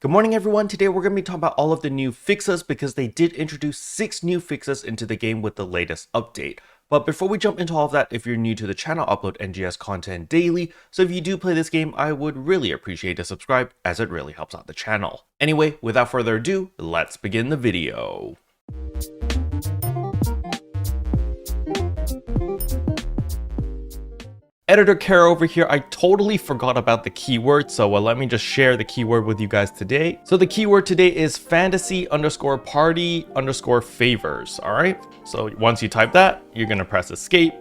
Good morning everyone, today we're going to be talking about all of the new fixes because they did introduce 6 new fixes into the game with the latest update. But before we jump into all of that, if you're new to the channel, I upload NGS content daily, so if you do play this game, I would really appreciate a subscribe as it really helps out the channel. Anyway, without further ado, let's begin the video. Editor Kara over here, I totally forgot about the keyword, so let me just share the keyword with you guys today. So the keyword today is fantasy _ party _ favors, alright? So once you type that, you're gonna press escape,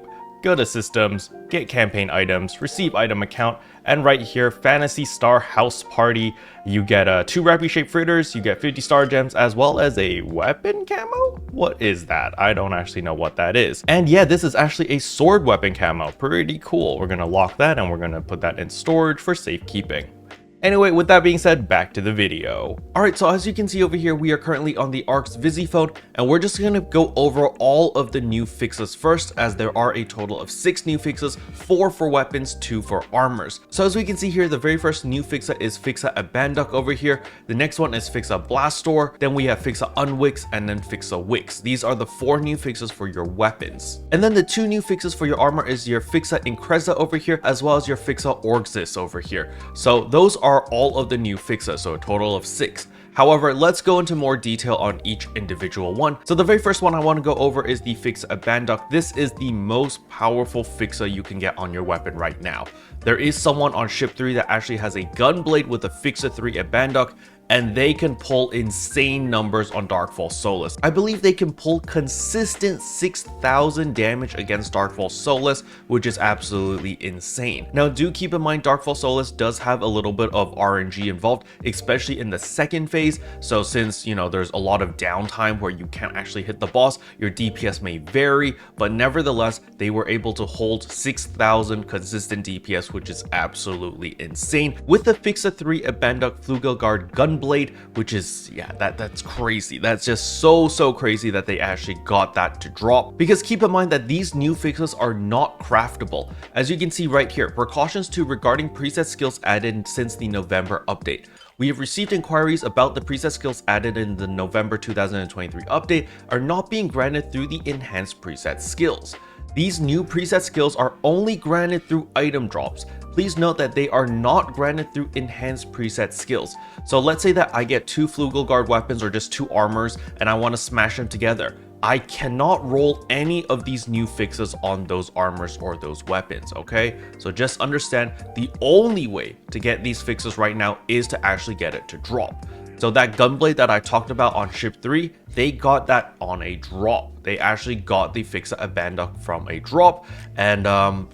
go to systems, get campaign items, receive item account, and right here, fantasy star house party, you get 2 rappy shaped fritters, you get 50 star gems, as well as a weapon camo? What is that? I don't actually know what that is. And yeah, this is actually a sword weapon camo, pretty cool. We're gonna lock that and we're gonna put that in storage for safekeeping. Anyway, with that being said, back to the video. Alright, so as you can see over here, we are currently on the Orgsys Visi phone, and we're just going to go over all of the new fixes first, as there are a total of 6 new fixes, 4 for weapons, 2 for armors. So as we can see here, the very first new fixa is Fixa Abandac over here, the next one is Fixa Blastor, then we have Fixa Unwix, and then Fixa Wix. These are the 4 new fixes for your weapons. And then the 2 new fixes for your armor is your Fixa Increza over here, as well as your Fixa Orgsys over here. So those are all of the new fixes, so a total of 6. However, let's go into more detail on each individual one. So the very first one I want to go over is the Fixa Abandac. This is the most powerful fixa you can get on your weapon right now. There is someone on ship 3 that actually has a gun blade with a Fixa 3 Abandac, and they can pull insane numbers on Darkfall Solus. I believe they can pull consistent 6,000 damage against Darkfall Solus, which is absolutely insane. Now do keep in mind Darkfall Solus does have a little bit of RNG involved, especially in the second phase. So since, you know, there's a lot of downtime where you can't actually hit the boss, your DPS may vary, but nevertheless, they were able to hold 6,000 consistent DPS, which is absolutely insane. With the Fixa 3 Abandac Flugelguard gun blade, which is, yeah, that's crazy. That's just so crazy that they actually got that to drop, because keep in mind that these new fixes are not craftable. As you can see right here, precautions 2 regarding preset skills added since the November update. We have received inquiries about the preset skills added in the November 2023 update are not being granted through the enhanced preset skills. These new preset skills are only granted through item drops. Please note that they are not granted through enhanced preset skills. So let's say that I get 2 Flugelguard weapons or just 2 armors and I want to smash them together. I cannot roll any of these new fixes on those armors or those weapons, okay? So just understand the only way to get these fixes right now is to actually get it to drop. So that gunblade that I talked about on ship 3, they got that on a drop. They actually got the Fixa Abandac from a drop, and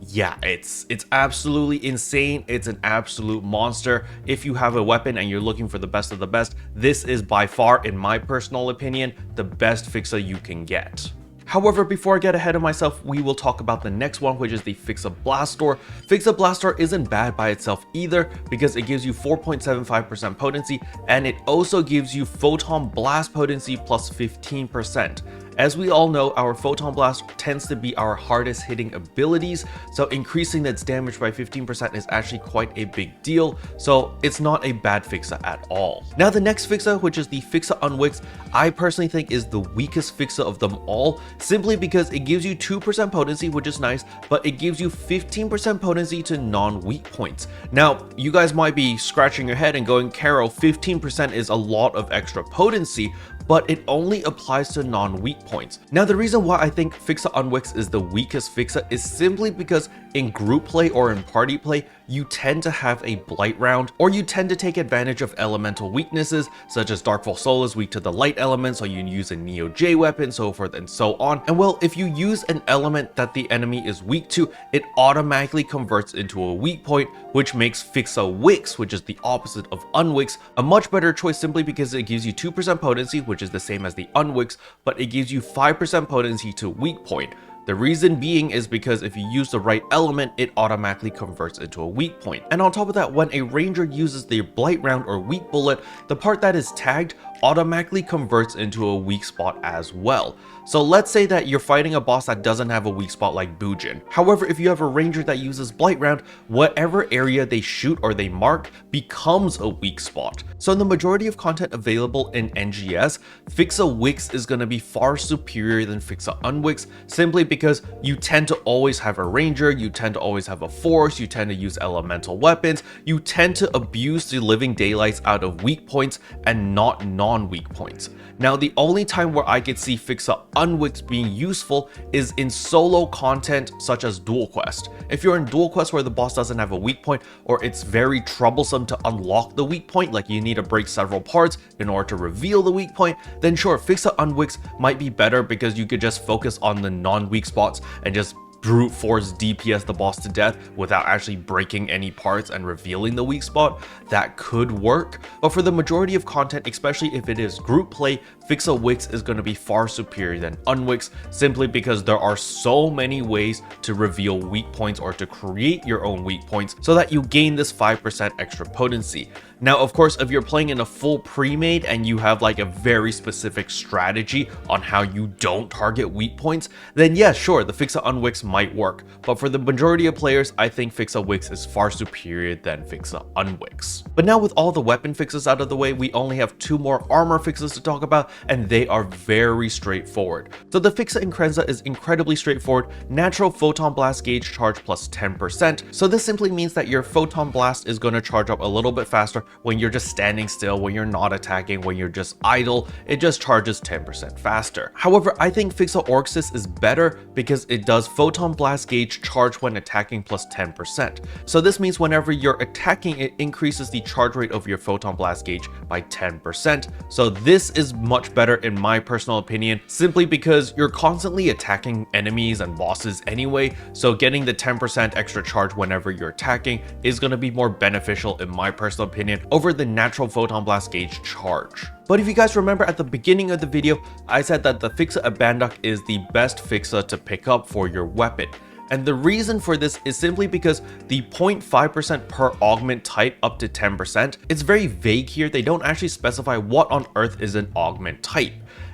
yeah, it's absolutely insane. It's an absolute monster. If you have a weapon and you're looking for the best of the best, this is by far, in my personal opinion, the best fixa you can get. However, before I get ahead of myself, we will talk about the next one, which is the Fixa Blastor. Fixa Blastor isn't bad by itself either, because it gives you 4.75% potency, and it also gives you photon blast potency plus 15%. As we all know, our Photon Blast tends to be our hardest hitting abilities, so increasing its damage by 15% is actually quite a big deal, so it's not a bad fixa at all. Now the next fixa, which is the Fixa Unwix, I personally think is the weakest fixa of them all, simply because it gives you 2% potency, which is nice, but it gives you 15% potency to non-weak points. Now, you guys might be scratching your head and going, Caro, 15% is a lot of extra potency, but it only applies to non-weak points. Now the reason why I think Fixa Unwix is the weakest fixa is simply because in group play or in party play, you tend to have a blight round, or you tend to take advantage of elemental weaknesses, such as Darkfall Solus weak to the light element, so you use a Neo J weapon, so forth and so on. And well, if you use an element that the enemy is weak to, it automatically converts into a weak point, which makes Fixa Wix, which is the opposite of Unwix, a much better choice simply because it gives you 2% potency, which is the same as the Unwix, but it gives you 5% potency to weak point. The reason being is because if you use the right element, it automatically converts into a weak point. And on top of that, when a ranger uses the blight round or weak bullet, the part that is tagged automatically converts into a weak spot as well. So let's say that you're fighting a boss that doesn't have a weak spot like Bujin. However, if you have a ranger that uses blight round, whatever area they shoot or they mark becomes a weak spot. So in the majority of content available in NGS, Fixa Wix is going to be far superior than Fixa Unwix, simply because you tend to always have a ranger, you tend to always have a force, you tend to use elemental weapons, you tend to abuse the living daylights out of weak points and not non-weak points. Now, the only time where I could see Fixa Unwix being useful is in solo content such as Dual Quest. If you're in Dual Quest where the boss doesn't have a weak point, or it's very troublesome to unlock the weak point, like you need to break several parts in order to reveal the weak point, then sure, Fixa Unwix might be better because you could just focus on the non-weak spots and just brute force DPS the boss to death without actually breaking any parts and revealing the weak spot. That could work, but for the majority of content, especially if it is group play, Fixa Wix is going to be far superior than Unwix, simply because there are so many ways to reveal weak points or to create your own weak points so that you gain this 5% extra potency. Now, of course, if you're playing in a full pre-made and you have like a very specific strategy on how you don't target weak points, then yeah, sure, the Fixa Unwix might work. But for the majority of players, I think Fixa Wix is far superior than Fixa Unwix. But now with all the weapon fixes out of the way, we only have 2 more armor fixes to talk about, and they are very straightforward. So the Fixa Increza is incredibly straightforward. Natural Photon Blast gauge charge plus 10%. So this simply means that your Photon Blast is going to charge up a little bit faster when you're just standing still, when you're not attacking, when you're just idle. It just charges 10% faster. However, I think Fixa Orgsys is better because it does Photon Blast gauge charge when attacking plus 10%. So this means whenever you're attacking, it increases the charge rate of your Photon Blast gauge by 10%. So this is much better in my personal opinion, simply because you're constantly attacking enemies and bosses anyway, so getting the 10% extra charge whenever you're attacking is going to be more beneficial in my personal opinion over the natural Photon Blast gauge charge. But if you guys remember at the beginning of the video, I said that the Fixa Abandac is the best Fixa to pick up for your weapon. And the reason for this is simply because the 0.5% per augment type up to 10%, it's very vague here. They don't actually specify what on earth is an augment type.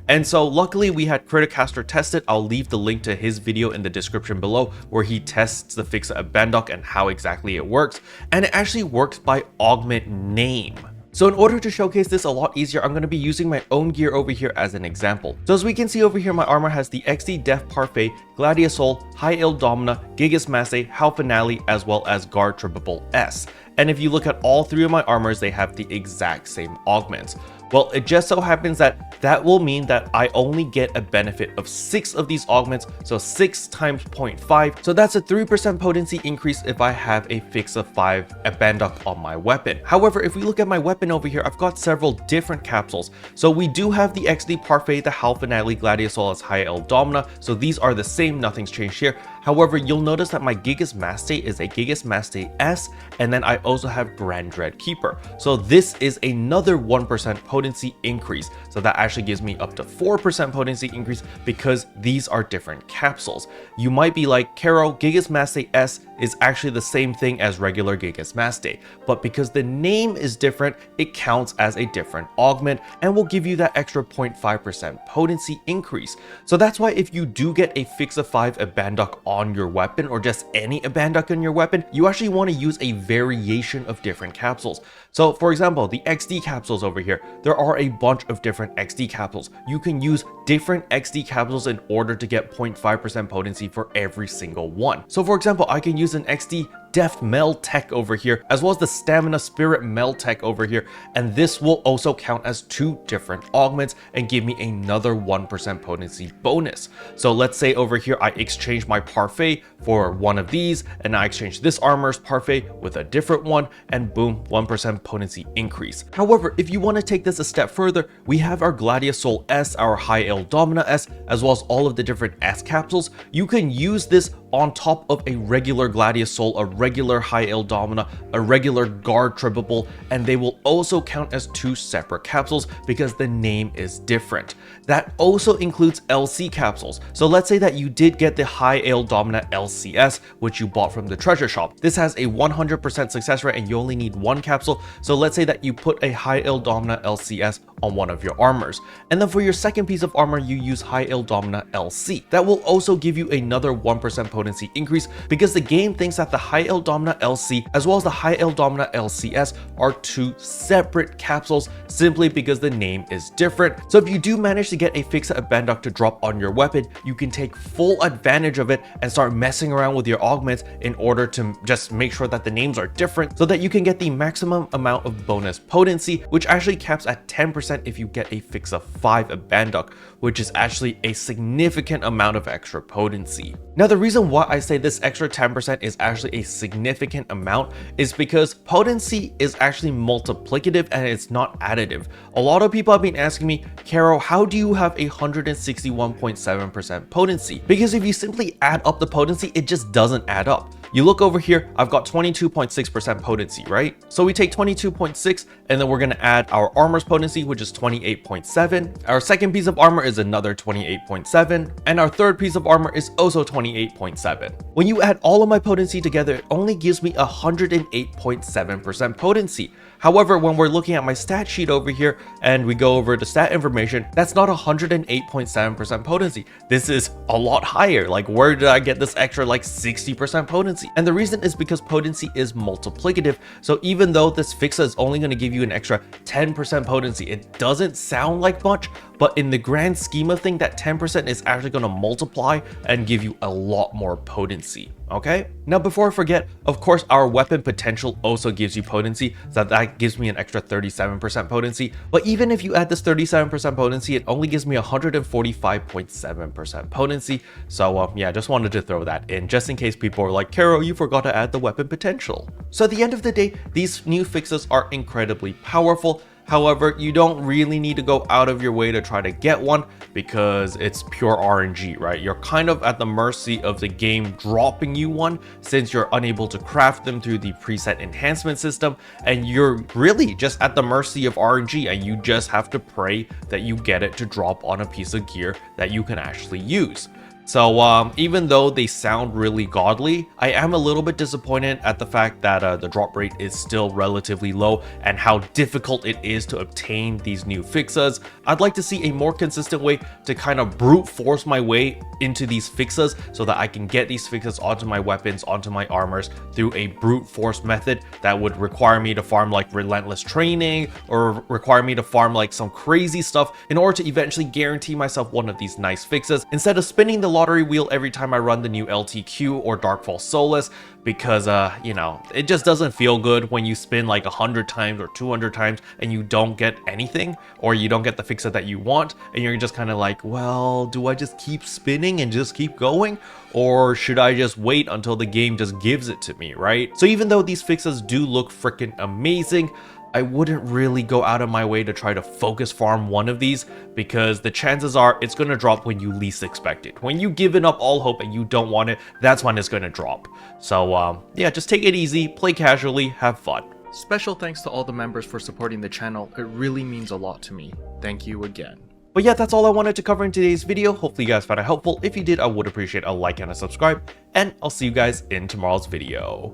And so luckily we had Criticaster test it. I'll leave the link to his video in the description below where he tests the Fixa Abandac and how exactly it works. And it actually works by augment name. So in order to showcase this a lot easier, I'm going to be using my own gear over here as an example. So as we can see over here, my armor has the XD Def Parfait, Gladiasol, High Il Domina, Gigas Masse, Hal Finale, as well as Guard Triple S. And if you look at all 3 of my armors, they have the exact same augments. Well, it just so happens that that will mean that I only get a benefit of 6 of these augments, so 6 times 0.5. So that's a 3% potency increase if I have a Fixa 5 Abandac on my weapon. However, if we look at my weapon over here, I've got several different capsules. So we do have the XD Parfait, the Hal Finale, Gladiasol as High Il Domina. So these are the same, nothing's changed here. However, you'll notice that my Gigas Masse is a Gigas Masse S, and then I also have Grand Dread Keeper. So this is another 1% potency increase. So that actually gives me up to 4% potency increase because these are different capsules. You might be like, Kero, Gigas Masse S is actually the same thing as regular Gigas Masse, but because the name is different, it counts as a different augment and will give you that extra 0.5% potency increase. So that's why if you do get a Fixa 5 Abandac on your weapon, or just any Abandac on your weapon, you actually want to use a variation of different capsules. So for example, the XD capsules over here, there are a bunch of different XD capsules. You can use different XD capsules in order to get 0.5% potency for every single one. So for example, I can use an XD Deft Mel Tech over here, as well as the Stamina Spirit Mel Tech over here, and this will also count as 2 different augments and give me another 1% potency bonus. So let's say over here I exchange my Parfait for one of these, and I exchange this armor's Parfait with a different one, and boom, 1% potency increase. However, if you want to take this a step further, we have our Gladiasol S, our High Il Domina S, as well as all of the different S capsules. You can use this on top of a regular Gladius Soul, a regular High Ale Domina, a regular Guard Trippable, and they will also count as 2 separate capsules because the name is different. That also includes LC capsules. So let's say that you did get the High Ale Domina LCS, which you bought from the treasure shop. This has a 100% success rate and you only need 1 capsule. So let's say that you put a High Ale Domina LCS on one of your armors. And then for your second piece of armor, you use High Ale Domina LC. That will also give you another 1% potency increase because the game thinks that the High Ale Domina LC as well as the High Ale Domina LCS are 2 separate capsules simply because the name is different. So if you do manage to get a Fixa Abandac to drop on your weapon, you can take full advantage of it and start messing around with your augments in order to just make sure that the names are different so that you can get the maximum amount of bonus potency, which actually caps at 10% if you get a Fixa 5 Abandac, which is actually a significant amount of extra potency. Now, the reason why I say this extra 10% is actually a significant amount is because potency is actually multiplicative and it's not additive. A lot of people have been asking me, Kero, how do you have a 161.7% potency? Because if you simply add up the potency, it just doesn't add up. You look over here, I've got 22.6% potency, right? So we take 22.6 and then we're gonna add our armor's potency, which is 28.7. Our second piece of armor is another 28.7. And our third piece of armor is also 28.7. When you add all of my potency together, it only gives me 108.7% potency. However, when we're looking at my stat sheet over here and we go over to stat information, that's not 108.7% potency. This is a lot higher. Like, where did I get this extra like 60% potency? And the reason is because potency is multiplicative. So even though this Fixa is only going to give you an extra 10% potency, it doesn't sound like much, but in the grand scheme of things, that 10% is actually going to multiply and give you a lot more potency. Okay, now before I forget, of course, our weapon potential also gives you potency, so that gives me an extra 37% potency. But even if you add this 37% potency, it only gives me 145.7% potency. So yeah, just wanted to throw that in just in case people are like, Kero, you forgot to add the weapon potential. So at the end of the day, these new fixes are incredibly powerful. However, you don't really need to go out of your way to try to get one because it's pure RNG, right? You're kind of at the mercy of the game dropping you one since you're unable to craft them through the preset enhancement system, and you're really just at the mercy of RNG and you just have to pray that you get it to drop on a piece of gear that you can actually use. So even though they sound really godly, I am a little bit disappointed at the fact that the drop rate is still relatively low and how difficult it is to obtain these new fixas. I'd like to see a more consistent way to kind of brute force my way into these fixas so that I can get these fixas onto my weapons, onto my armors through a brute force method that would require me to farm like relentless training or require me to farm like some crazy stuff in order to eventually guarantee myself one of these nice fixas instead of spinning the lottery wheel every time I run the new LTQ or Darkfall Solace, because you know, it just doesn't feel good when you spin like 100 times or 200 times and you don't get anything, or you don't get the Fixa that you want, and you're just kind of like, well, do I just keep spinning and just keep going, or should I just wait until the game just gives it to me, right? So even though these Fixas do look freaking amazing, I wouldn't really go out of my way to try to focus farm one of these because the chances are it's going to drop when you least expect it. When you've given up all hope and you don't want it, that's when it's going to drop. So yeah, just take it easy, play casually, have fun. Special thanks to all the members for supporting the channel. It really means a lot to me. Thank you again. But yeah, that's all I wanted to cover in today's video. Hopefully you guys found it helpful. If you did, I would appreciate a like and a subscribe, and I'll see you guys in tomorrow's video.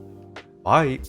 Bye.